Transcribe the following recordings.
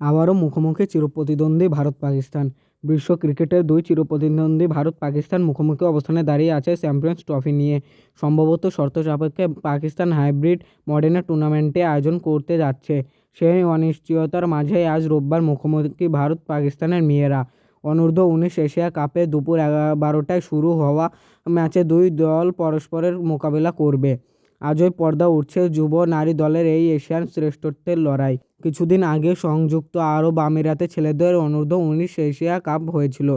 আবারও মুখোমুখি চিরপ্রতিদ্বন্দ্বী ভারত পাকিস্তান। বিশ্ব ক্রিকেটের দুই চিরপ্রতিদ্বন্দ্বী ভারত পাকিস্তান মুখোমুখি অবস্থানে দাঁড়িয়ে আছে চ্যাম্পিয়ন্স ট্রফি নিয়ে। সম্ভবত শর্ত সাপেক্ষে পাকিস্তান হাইব্রিড মডেলের টুর্নামেন্টে আয়োজন করতে যাচ্ছে। সেই অনিশ্চয়তার মাঝেই আজ রোববার মুখোমুখি ভারত পাকিস্তানের মেয়েরা। অনূর্ধ্ব-19 এশিয়া কাপে দুপুর 12টায় শুরু হওয়া ম্যাচে দুই দল পরস্পরের মোকাবিলা করবে। আজই পর্দা উঠছে যুব নারী দলের এই এশিয়ান শ্রেষ্ঠত্বের লড়াই। কিছুদিন আগে সংযুক্ত আরব আমিরাতে ছেলেদের অনূর্ধ্ব-19 এশিয়া কাপ হয়েছিল।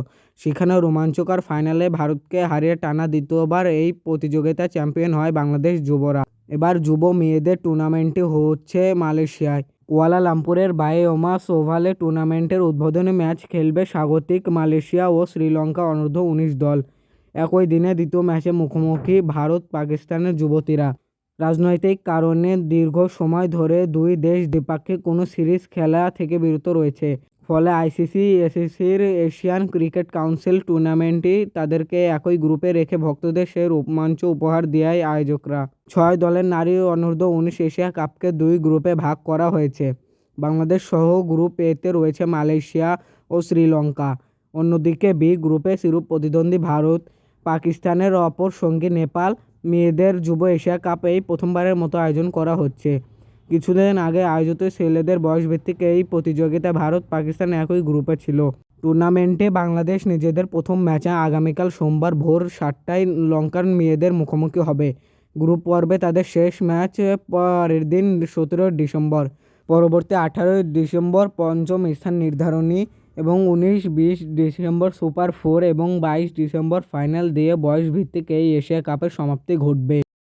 সেখানে রোমাঞ্চকর ফাইনালে ভারতকে হারিয়ে টানা দ্বিতীয়বার এই প্রতিযোগিতায় চ্যাম্পিয়ন হয় বাংলাদেশ যুবরা। এবার যুব মেয়েদের টুর্নামেন্টটি হচ্ছে মালয়েশিয়ায়। কুয়ালালামপুরের বায়ওমাস ওভালে টুর্নামেন্টের উদ্বোধনী ম্যাচ খেলবে স্বাগতিক মালয়েশিয়া ও শ্রীলঙ্কা অনূর্ধ্ব-19 দল। একই দিনে দ্বিতীয় ম্যাচে মুখোমুখি ভারত পাকিস্তানের যুবতীরা। রাজনৈতিক কারণে দীর্ঘ সময় ধরে দুই দেশ দ্বিপাক্ষিক কোনো সিরিজ খেলা থেকে বিরত রয়েছে। ফলে আইসিসির এশিয়ান ক্রিকেট কাউন্সিল টুর্নামেন্টটি তাদেরকে একই গ্রুপে রেখে ভক্তদের সেই রোমাঞ্চ উপহার দেয় আয়োজকরা। 6 দলের নারী অনূর্ধ্ব-19 এশিয়া কাপকে দুই গ্রুপে ভাগ করা হয়েছে। বাংলাদেশ সহ গ্রুপ এতে রয়েছে মালয়েশিয়া ও শ্রীলঙ্কা। অন্যদিকে বি গ্রুপে চিরপ্রতিদ্বন্দ্বী ভারত, পাকিস্তানের অপর সঙ্গী নেপাল। মেয়েদের যুব এশিয়া কাপ এই প্রথমবারের মতো আয়োজন করা হচ্ছে। কিছুদিন আগে আয়োজিত ছেলেদের বয়সভিত্তিক এই প্রতিযোগিতায় ভারত পাকিস্তান একই গ্রুপে ছিল। টুর্নামেন্টে বাংলাদেশ নিজেদের প্রথম ম্যাচে আগামীকাল সোমবার ভোর 7টায় লঙ্কান মেয়েদের মুখোমুখি হবে। গ্রুপ পর্বে তাদের শেষ ম্যাচ পরের দিন 17 ডিসেম্বর। পরবর্তী 18 ডিসেম্বর পঞ্চম স্থান নির্ধারণী এবং 19-20 ডিসেম্বর সুপার 4 এবং 22 ডিসেম্বর ফাইনাল দিয়ে বয়সভিত্তিক এই এশিয়া কাপের সমাপ্তি ঘটবে।